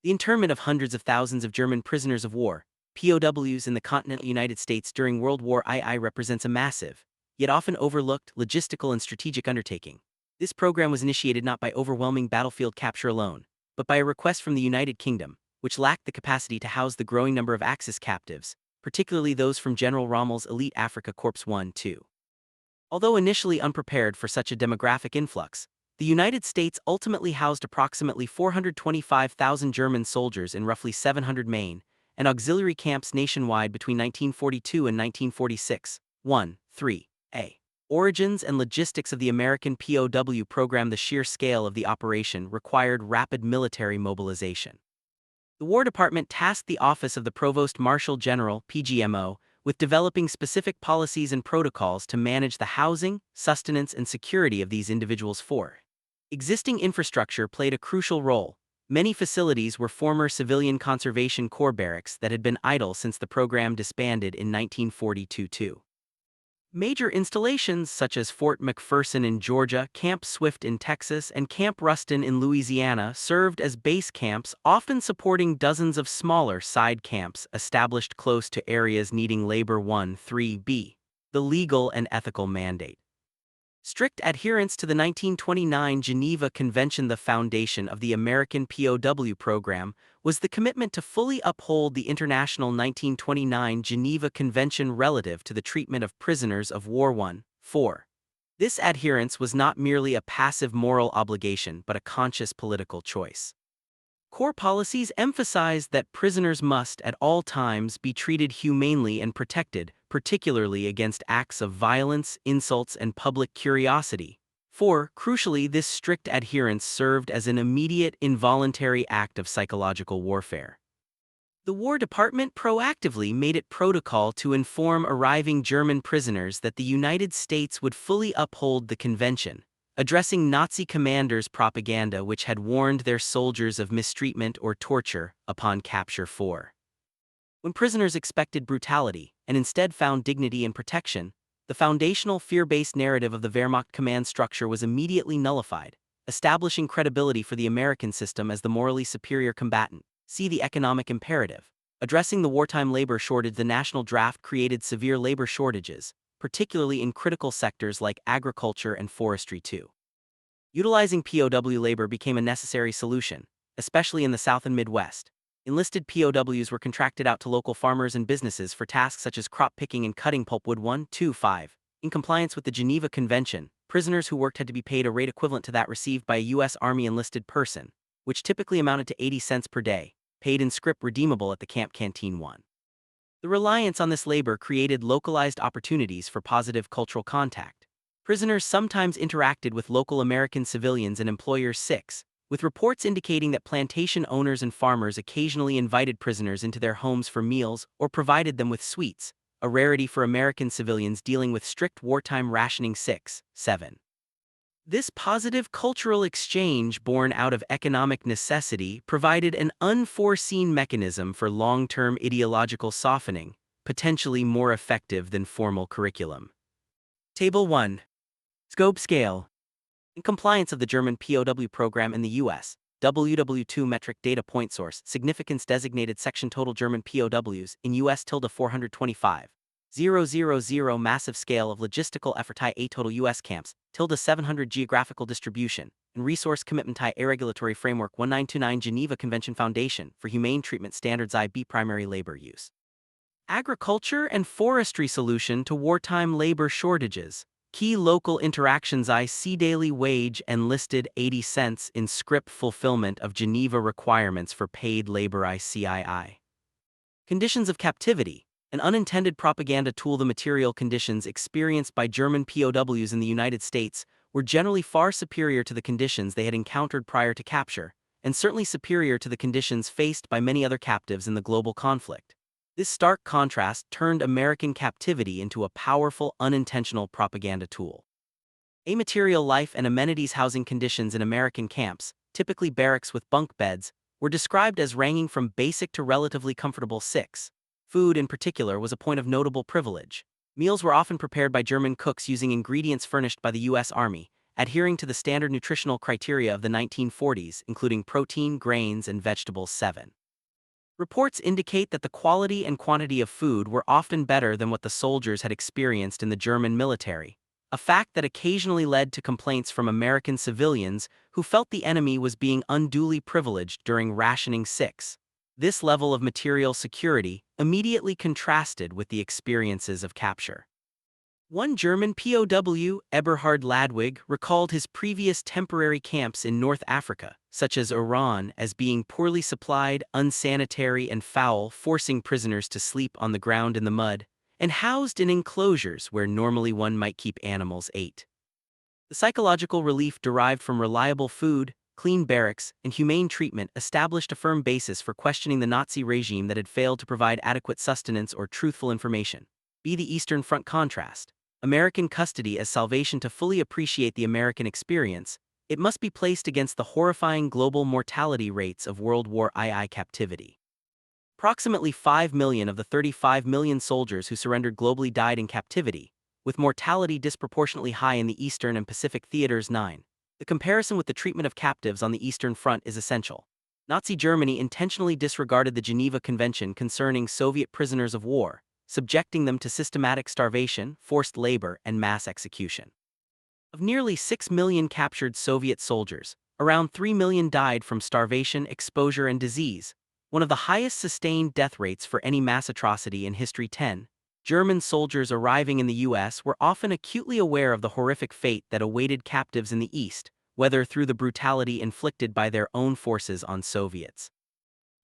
The internment of hundreds of thousands of German prisoners of war, POWs in the continental United States during World War II represents a massive, yet often overlooked, logistical and strategic undertaking. This program was initiated not by overwhelming battlefield capture alone, but by a request from the United Kingdom, which lacked the capacity to house the growing number of Axis captives, particularly those from General Rommel's elite Afrika Korps I-II. Although initially unprepared for such a demographic influx, the United States ultimately housed approximately 425,000 German soldiers in roughly 700 main and auxiliary camps nationwide between 1942 and 1946. 3a. Origins and logistics of the American POW program. The sheer scale of the operation required rapid military mobilization. The War Department tasked the Office of the Provost Marshal General (PGMO) with developing specific policies and protocols to manage the housing, sustenance, and security of these individuals. Existing infrastructure played a crucial role. Many facilities were former Civilian Conservation Corps barracks that had been idle since the program disbanded in 1942. Major installations such as Fort McPherson in Georgia, Camp Swift in Texas, and Camp Ruston in Louisiana served as base camps, often supporting dozens of smaller side camps established close to areas needing labor. 3b. The legal and ethical mandate. Strict adherence to the 1929 Geneva Convention. The foundation of the American POW program was the commitment to fully uphold the international 1929 Geneva Convention relative to the treatment of prisoners of war. 4. This adherence was not merely a passive moral obligation but a conscious political choice. Core policies emphasized that prisoners must at all times be treated humanely and protected, particularly against acts of violence, insults, and public curiosity. 4. Crucially, this strict adherence served as an immediate, involuntary act of psychological warfare. The War Department proactively made it protocol to inform arriving German prisoners that the United States would fully uphold the convention, addressing Nazi commanders' propaganda which had warned their soldiers of mistreatment or torture upon capture. 4. When prisoners expected brutality and instead found dignity and protection, the foundational fear-based narrative of the Wehrmacht command structure was immediately nullified, establishing credibility for the American system as the morally superior combatant. See the economic imperative. Addressing the wartime labor shortage. The national draft created severe labor shortages, particularly in critical sectors like agriculture and forestry. Utilizing POW labor became a necessary solution, especially in the South and Midwest. Enlisted POWs were contracted out to local farmers and businesses for tasks such as crop picking and cutting pulpwood. 5. In compliance with the Geneva Convention, prisoners who worked had to be paid a rate equivalent to that received by a U.S. Army enlisted person, which typically amounted to 80 cents per day, paid in scrip redeemable at the camp canteen. 1. The reliance on this labor created localized opportunities for positive cultural contact. Prisoners sometimes interacted with local American civilians and employers. 6. With reports indicating that plantation owners and farmers occasionally invited prisoners into their homes for meals or provided them with sweets, a rarity for American civilians dealing with strict wartime rationing. 7. This positive cultural exchange born out of economic necessity provided an unforeseen mechanism for long-term ideological softening, potentially more effective than formal curriculum. Table 1. Scope scale. In compliance of the German POW program in the U.S., WWII metric data point source significance designated section total German POWs in U.S. 425,000 massive scale of logistical effort a total U.S. camps 700 geographical distribution and resource commitment regulatory framework 1929 Geneva Convention Foundation for Humane Treatment Standards IB primary labor use. Agriculture and forestry solution to wartime labor shortages. Key local interactions IC daily wage enlisted 80 cents in scrip fulfillment of Geneva requirements for paid labor ICII. Conditions of captivity, an unintended propaganda tool. The material conditions experienced by German POWs in the United States were generally far superior to the conditions they had encountered prior to capture, and certainly superior to the conditions faced by many other captives in the global conflict. This stark contrast turned American captivity into a powerful, unintentional propaganda tool. Amaterial life and amenities. Housing conditions in American camps, typically barracks with bunk beds, were described as ranging from basic to relatively comfortable. 6. Food in particular was a point of notable privilege. Meals were often prepared by German cooks using ingredients furnished by the U.S. Army, adhering to the standard nutritional criteria of the 1940s, including protein, grains, and vegetables. 7. Reports indicate that the quality and quantity of food were often better than what the soldiers had experienced in the German military, a fact that occasionally led to complaints from American civilians who felt the enemy was being unduly privileged during rationing. 6. This level of material security immediately contrasted with the experiences of capture. One German POW, Eberhard Ladwig, recalled his previous temporary camps in North Africa, such as Iran, as being poorly supplied, unsanitary, and foul, forcing prisoners to sleep on the ground in the mud, and housed in enclosures where normally one might keep animals. 8. The psychological relief derived from reliable food, clean barracks, and humane treatment established a firm basis for questioning the Nazi regime that had failed to provide adequate sustenance or truthful information. B. The Eastern Front contrast. American custody as salvation. To fully appreciate the American experience, it must be placed against the horrifying global mortality rates of World War II captivity. Approximately 5 million of the 35 million soldiers who surrendered globally died in captivity, with mortality disproportionately high in the Eastern and Pacific theaters. 9. The comparison with the treatment of captives on the Eastern Front is essential. Nazi Germany intentionally disregarded the Geneva Convention concerning Soviet prisoners of war, subjecting them to systematic starvation, forced labor, and mass execution. Of nearly 6 million captured Soviet soldiers, around 3 million died from starvation, exposure, and disease, one of the highest sustained death rates for any mass atrocity in history. 10. German soldiers arriving in the U.S. were often acutely aware of the horrific fate that awaited captives in the East, whether through the brutality inflicted by their own forces on Soviets,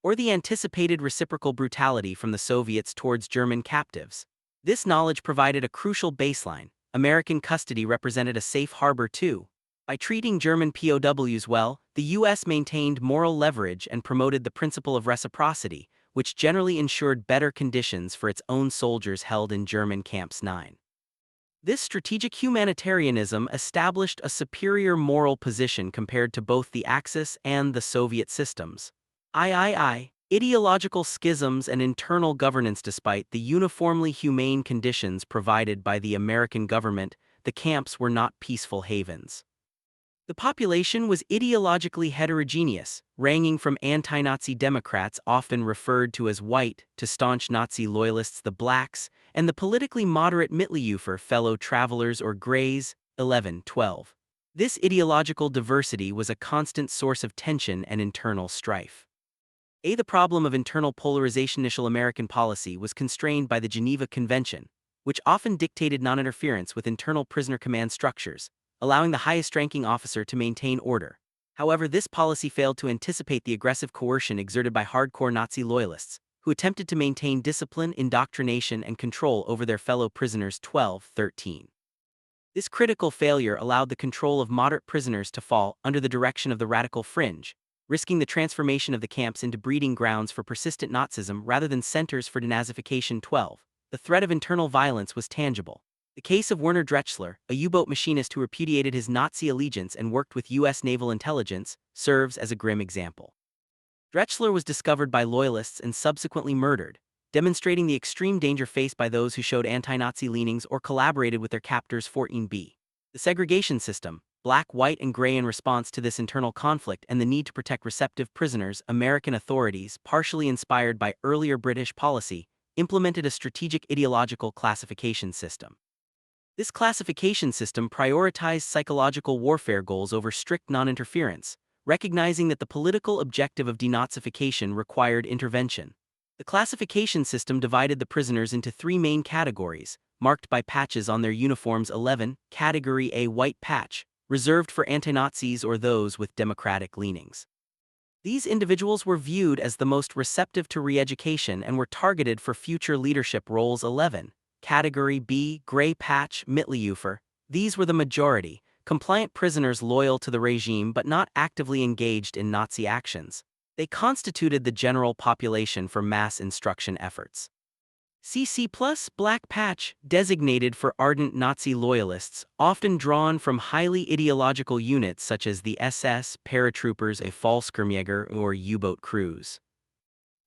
or the anticipated reciprocal brutality from the Soviets towards German captives. This knowledge provided a crucial baseline. American custody represented a safe harbor too. By treating German POWs well, the U.S. maintained moral leverage and promoted the principle of reciprocity, which generally ensured better conditions for its own soldiers held in German camps. 9. This strategic humanitarianism established a superior moral position compared to both the Axis and the Soviet systems. Ideological schisms and internal governance. Despite the uniformly humane conditions provided by the American government, the camps were not peaceful havens. The population was ideologically heterogeneous, ranging from anti-Nazi Democrats, often referred to as white, to staunch Nazi loyalists, the blacks, and the politically moderate Mitteleufer, fellow travelers or Greys. 11. 12. This ideological diversity was a constant source of tension and internal strife. The problem of internal polarization. Initial American policy was constrained by the Geneva Convention, which often dictated non-interference with internal prisoner command structures, allowing the highest-ranking officer to maintain order. However, this policy failed to anticipate the aggressive coercion exerted by hardcore Nazi loyalists, who attempted to maintain discipline, indoctrination, and control over their fellow prisoners. 12. 13. This critical failure allowed the control of moderate prisoners to fall under the direction of the radical fringe, risking the transformation of the camps into breeding grounds for persistent Nazism rather than centers for denazification. 12. The threat of internal violence was tangible. The case of Werner Drechsler, a U-boat machinist who repudiated his Nazi allegiance and worked with U.S. naval intelligence, serves as a grim example. Drechsler was discovered by loyalists and subsequently murdered, demonstrating the extreme danger faced by those who showed anti-Nazi leanings or collaborated with their captors. 14b. The segregation system, black, white, and gray. In response to this internal conflict and the need to protect receptive prisoners, American authorities, partially inspired by earlier British policy, implemented a strategic ideological classification system. This classification system prioritized psychological warfare goals over strict non-interference, recognizing that the political objective of denazification required intervention. The classification system divided the prisoners into 3 main categories, marked by patches on their uniforms. 11. Category A, white patch, reserved for anti-Nazis or those with democratic leanings. These individuals were viewed as the most receptive to re-education and were targeted for future leadership roles. 11. Category B, gray patch, Mitteleufer. These were the majority, compliant prisoners loyal to the regime but not actively engaged in Nazi actions. They constituted the general population for mass instruction efforts. CC plus, black patch, designated for ardent Nazi loyalists, often drawn from highly ideological units such as the SS, paratroopers, a Fallschirmjäger, or U-boat crews.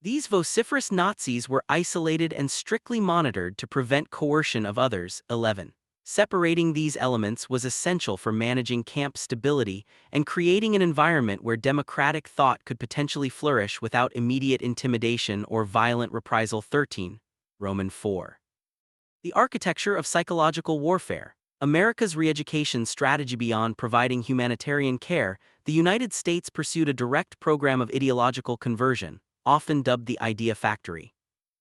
These vociferous Nazis were isolated and strictly monitored to prevent coercion of others. 11. Separating these elements was essential for managing camp stability and creating an environment where democratic thought could potentially flourish without immediate intimidation or violent reprisal. 13. Roman 4. The architecture of psychological warfare. America's re-education strategy. Beyond providing humanitarian care, the United States pursued a direct program of ideological conversion, often dubbed the Idea Factory.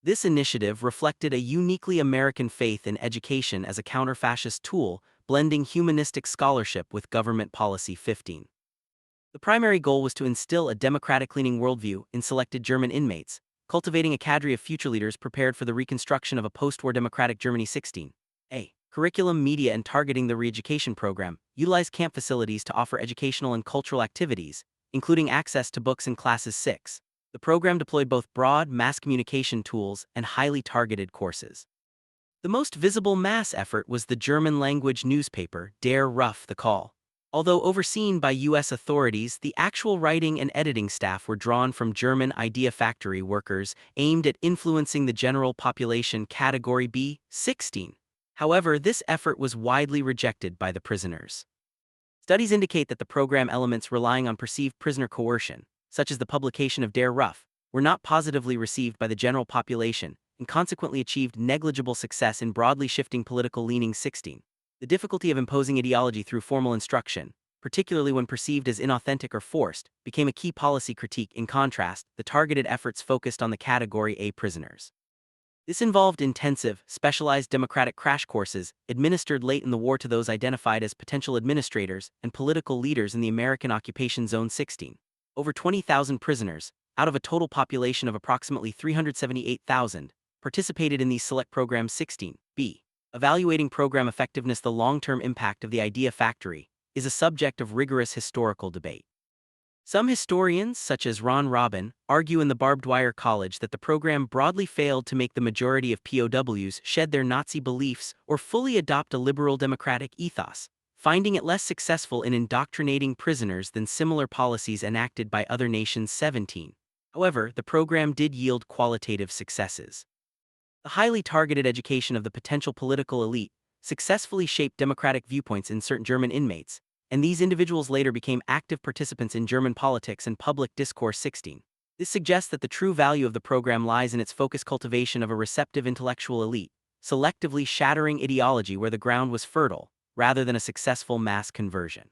This initiative reflected a uniquely American faith in education as a counter-fascist tool, blending humanistic scholarship with government policy. 15. The primary goal was to instill a democratic-leaning worldview in selected German inmates, cultivating a cadre of future leaders prepared for the reconstruction of a post-war democratic Germany. 16. A. Curriculum, media, and targeting. The re-education program utilized camp facilities to offer educational and cultural activities, including access to books and classes. 6. The program deployed both broad mass communication tools and highly targeted courses. The most visible mass effort was the German-language newspaper Der Ruf, The Call. Although overseen by U.S. authorities, the actual writing and editing staff were drawn from German Idea Factory workers aimed at influencing the general population. Category B. 16. However, this effort was widely rejected by the prisoners. Studies indicate that the program elements relying on perceived prisoner coercion, such as the publication of Der Ruf, were not positively received by the general population and consequently achieved negligible success in broadly shifting political leanings. 16. The difficulty of imposing ideology through formal instruction, particularly when perceived as inauthentic or forced, became a key policy critique. In contrast, the targeted efforts focused on the Category A prisoners. This involved intensive, specialized democratic crash courses administered late in the war to those identified as potential administrators and political leaders in the American occupation zone. 16. Over 20,000 prisoners, out of a total population of approximately 378,000, participated in these select programs. 16. B. Evaluating program effectiveness. The long-term impact of the Idea Factory is a subject of rigorous historical debate. Some historians, such as Ron Robin, argue in the Barbed Wire College that the program broadly failed to make the majority of POWs shed their Nazi beliefs or fully adopt a liberal democratic ethos, finding it less successful in indoctrinating prisoners than similar policies enacted by other nations. 17. However, the program did yield qualitative successes. The highly targeted education of the potential political elite successfully shaped democratic viewpoints in certain German inmates, and these individuals later became active participants in German politics and public discourse. 16. This suggests that the true value of the program lies in its focused cultivation of a receptive intellectual elite, selectively shattering ideology where the ground was fertile, rather than a successful mass conversion.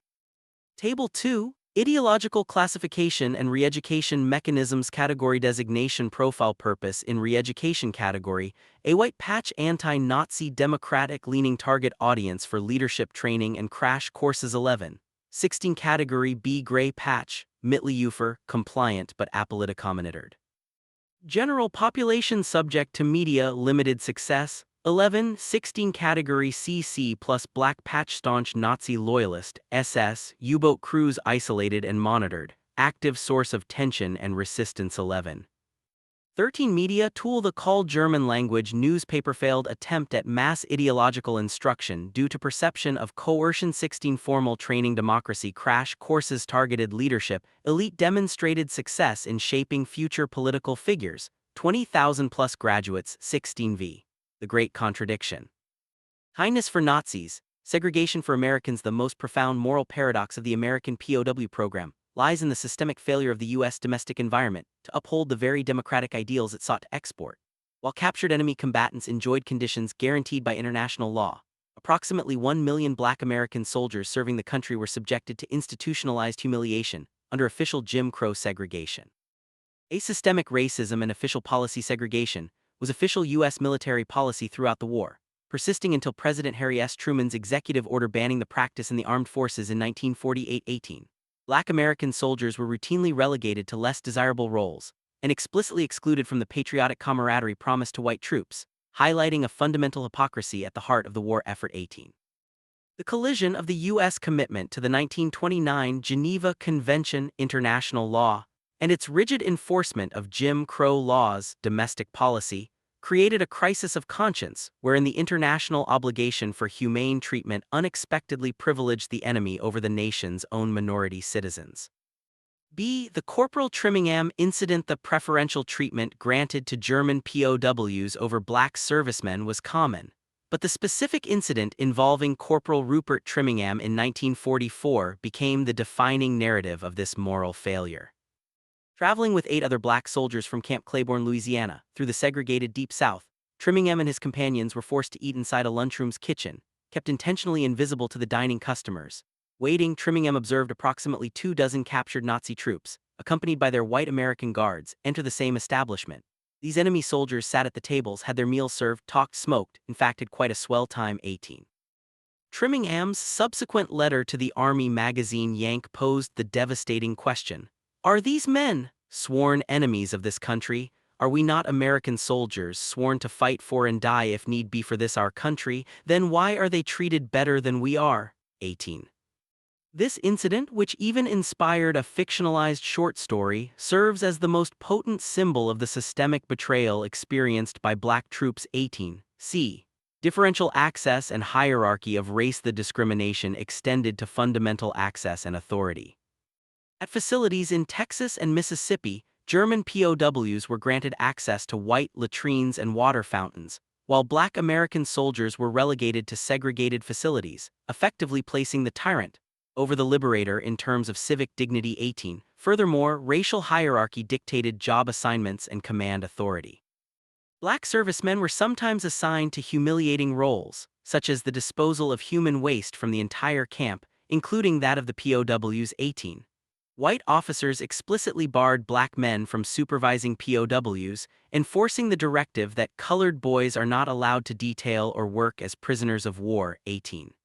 Table 2. Ideological classification and re-education mechanisms. Category designation. Profile purpose. In re-education category, a white patch anti-Nazi democratic-leaning target audience for leadership training and crash courses. 11. 16. Category B. Gray patch, Mitteleufer, compliant but apolitical monitored. General population subject to media limited success. 11. 16. Category CC plus black patch staunch Nazi loyalist, SS, U-boat crews isolated and monitored, active source of tension and resistance. 11. 13. Media tool. The Call German language newspaper failed attempt at mass ideological instruction due to perception of coercion. 16. Formal training. Democracy crash courses targeted leadership, elite demonstrated success in shaping future political figures, 20,000 plus graduates. 16. V. The Great Contradiction. Kindness for Nazis, segregation for Americans. The most profound moral paradox of the American POW program lies in the systemic failure of the U.S. domestic environment to uphold the very democratic ideals it sought to export. While captured enemy combatants enjoyed conditions guaranteed by international law, approximately 1 million Black American soldiers serving the country were subjected to institutionalized humiliation under official Jim Crow segregation. Asystemic racism and official policy segregation was official U.S. military policy throughout the war, persisting until President Harry S. Truman's executive order banning the practice in the armed forces in 1948. 18. Black American soldiers were routinely relegated to less desirable roles and explicitly excluded from the patriotic camaraderie promised to white troops, highlighting a fundamental hypocrisy at the heart of the war effort. 18. The collision of the U.S. commitment to the 1929 Geneva Convention international law and its rigid enforcement of Jim Crow laws, domestic policy, created a crisis of conscience wherein the international obligation for humane treatment unexpectedly privileged the enemy over the nation's own minority citizens. B. The Corporal Trimmingham incident. The preferential treatment granted to German POWs over Black servicemen was common, But the specific incident involving Corporal Rupert Trimmingham in 1944 became the defining narrative of this moral failure. Traveling with 8 other black soldiers from Camp Claiborne, Louisiana, through the segregated Deep South, Trimmingham and his companions were forced to eat inside a lunchroom's kitchen, kept intentionally invisible to the dining customers. Waiting, Trimmingham observed approximately 24 captured Nazi troops, accompanied by their white American guards, enter the same establishment. These enemy soldiers sat at the tables, had their meals served, talked, smoked, in fact had quite a swell time. 18. Trimmingham's subsequent letter to the Army magazine Yank posed the devastating question: are these men, sworn enemies of this country, are we not American soldiers sworn to fight for and die if need be for this our country, then why are they treated better than we are? 18. This incident, which even inspired a fictionalized short story, serves as the most potent symbol of the systemic betrayal experienced by black troops. 18. C. Differential access and hierarchy of race. The discrimination extended to fundamental access and authority. At facilities in Texas and Mississippi, German POWs were granted access to white latrines and water fountains, while black American soldiers were relegated to segregated facilities, effectively placing the tyrant over the liberator in terms of civic dignity. 18. Furthermore, racial hierarchy dictated job assignments and command authority. Black servicemen were sometimes assigned to humiliating roles, such as the disposal of human waste from the entire camp, including that of the POWs. 18. White officers explicitly barred black men from supervising POWs, enforcing the directive that colored boys are not allowed to detail or work as prisoners of war. 18.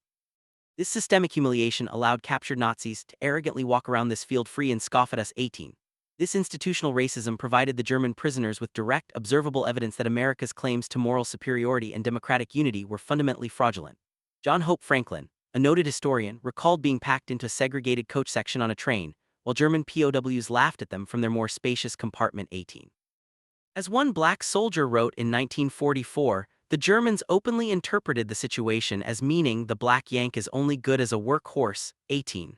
This systemic humiliation allowed captured Nazis to arrogantly walk around this field free and scoff at us. 18. This institutional racism provided the German prisoners with direct, observable evidence that America's claims to moral superiority and democratic unity were fundamentally fraudulent. John Hope Franklin, a noted historian, recalled being packed into a segregated coach section on a train, while German POWs laughed at them from their more spacious compartment. 18. As one black soldier wrote in 1944, the Germans openly interpreted the situation as meaning the black Yank is only good as a workhorse. 18.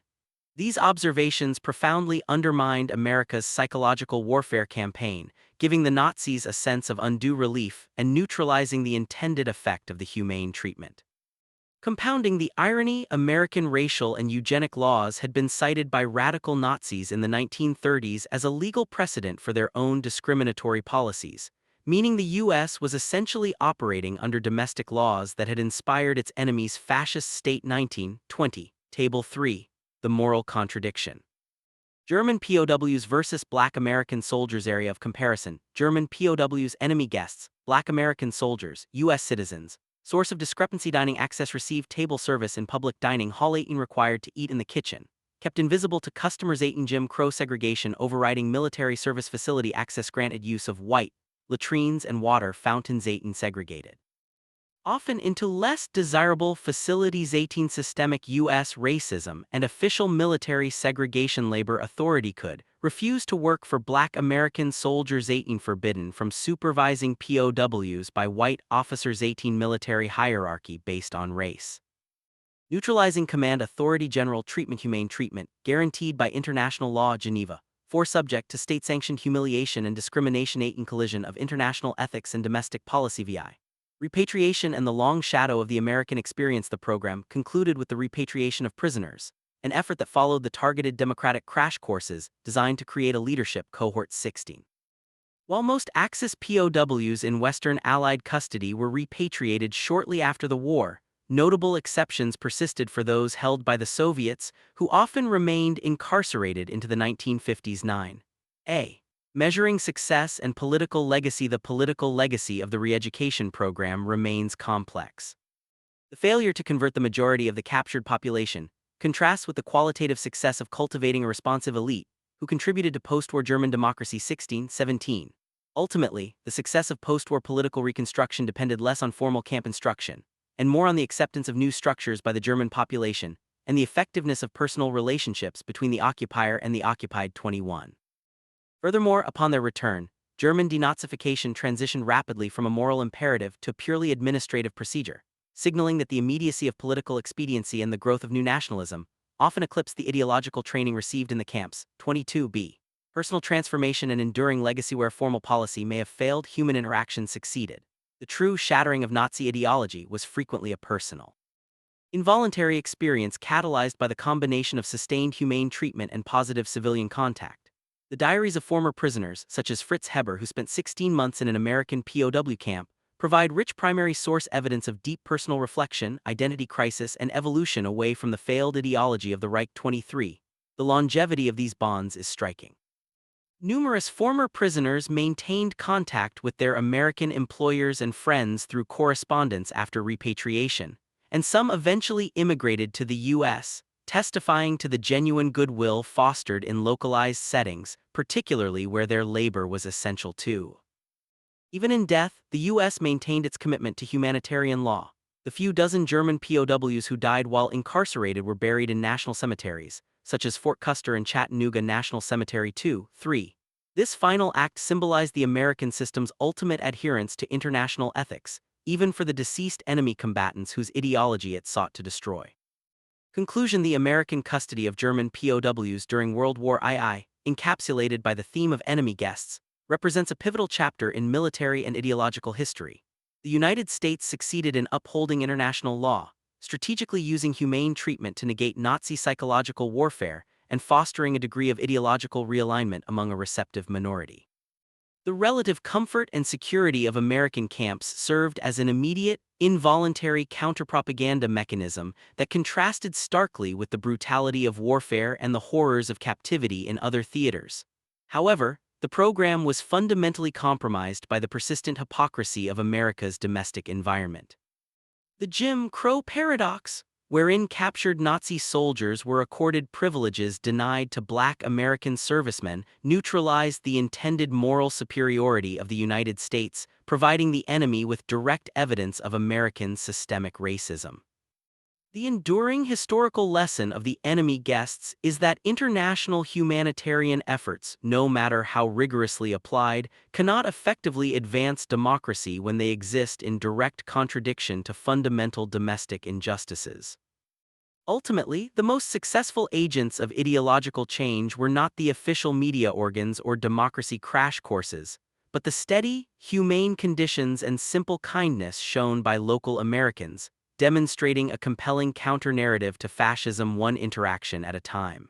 These observations profoundly undermined America's psychological warfare campaign, giving the Nazis a sense of undue relief and neutralizing the intended effect of the humane treatment. Compounding the irony, American racial and eugenic laws had been cited by radical Nazis in the 1930s as a legal precedent for their own discriminatory policies, meaning the U.S. was essentially operating under domestic laws that had inspired its enemies' fascist state. 19. 20. Table 3. The moral contradiction. German POWs versus Black American soldiers. Area of comparison: German POWs, enemy guests, Black American soldiers, U.S. citizens. Source of discrepancy: dining access received, table service in public dining hall. 18. Required to eat in the kitchen, kept invisible to customers. 18. Jim Crow segregation overriding military service facility access, granted use of white latrines and water fountains. 18. Segregated often into less desirable facilities. 18. Systemic U.S. racism and official military segregation. Labor authority could refuse to work for Black American soldiers. 18. Forbidden from supervising POWs by white officers. 18. Military hierarchy based on race. Neutralizing command authority. General treatment, humane treatment, guaranteed by international law. Geneva. 4. Subject to state-sanctioned humiliation and discrimination. 18. Collision of international ethics and domestic policy. VI. Repatriation and the long shadow of the American experience. The program concluded with the repatriation of prisoners, an effort that followed the targeted democratic crash courses designed to create a leadership cohort. 16. While most Axis POWs in Western Allied custody were repatriated shortly after the war, notable exceptions persisted for those held by the Soviets, who often remained incarcerated into the 1950s. 9. A. Measuring success and political legacy. The political legacy of the re-education program remains complex. The failure to convert the majority of the captured population contrasts with the qualitative success of cultivating a responsive elite who contributed to post-war German democracy. 16. 17. Ultimately, the success of post-war political reconstruction depended less on formal camp instruction and more on the acceptance of new structures by the German population and the effectiveness of personal relationships between the occupier and the occupied. 21. Furthermore, upon their return, German denazification transitioned rapidly from a moral imperative to a purely administrative procedure, signaling that the immediacy of political expediency and the growth of new nationalism often eclipsed the ideological training received in the camps. 22b. Personal transformation and enduring legacy. Where formal policy may have failed, human interaction succeeded. The true shattering of Nazi ideology was frequently a personal, involuntary experience catalyzed by the combination of sustained humane treatment and positive civilian contact. The diaries of former prisoners, such as Fritz Heber, who spent 16 months in an American POW camp, provide rich primary source evidence of deep personal reflection, identity crisis, and evolution away from the failed ideology of the Reich 23. The longevity of these bonds is striking. Numerous former prisoners maintained contact with their American employers and friends through correspondence after repatriation, and some eventually immigrated to the U.S., testifying to the genuine goodwill fostered in localized settings, particularly where their labor was essential too. Even in death, the U.S. maintained its commitment to humanitarian law. The few dozen German POWs who died while incarcerated were buried in national cemeteries, such as Fort Custer and Chattanooga National Cemetery 2, 3. This final act symbolized the American system's ultimate adherence to international ethics, even for the deceased enemy combatants whose ideology it sought to destroy. Conclusion: the American custody of German POWs during World War II, encapsulated by the theme of enemy guests, represents a pivotal chapter in military and ideological history. The United States succeeded in upholding international law, strategically using humane treatment to negate Nazi psychological warfare and fostering a degree of ideological realignment among a receptive minority. The relative comfort and security of American camps served as an immediate, involuntary counterpropaganda mechanism that contrasted starkly with the brutality of warfare and the horrors of captivity in other theaters. However, the program was fundamentally compromised by the persistent hypocrisy of America's domestic environment. The Jim Crow paradox, wherein captured Nazi soldiers were accorded privileges denied to Black American servicemen, neutralized the intended moral superiority of the United States, providing the enemy with direct evidence of American systemic racism. The enduring historical lesson of the enemy guests is that international humanitarian efforts, no matter how rigorously applied, cannot effectively advance democracy when they exist in direct contradiction to fundamental domestic injustices. Ultimately, the most successful agents of ideological change were not the official media organs or democracy crash courses, but the steady, humane conditions and simple kindness shown by local Americans, demonstrating a compelling counter-narrative to fascism one interaction at a time.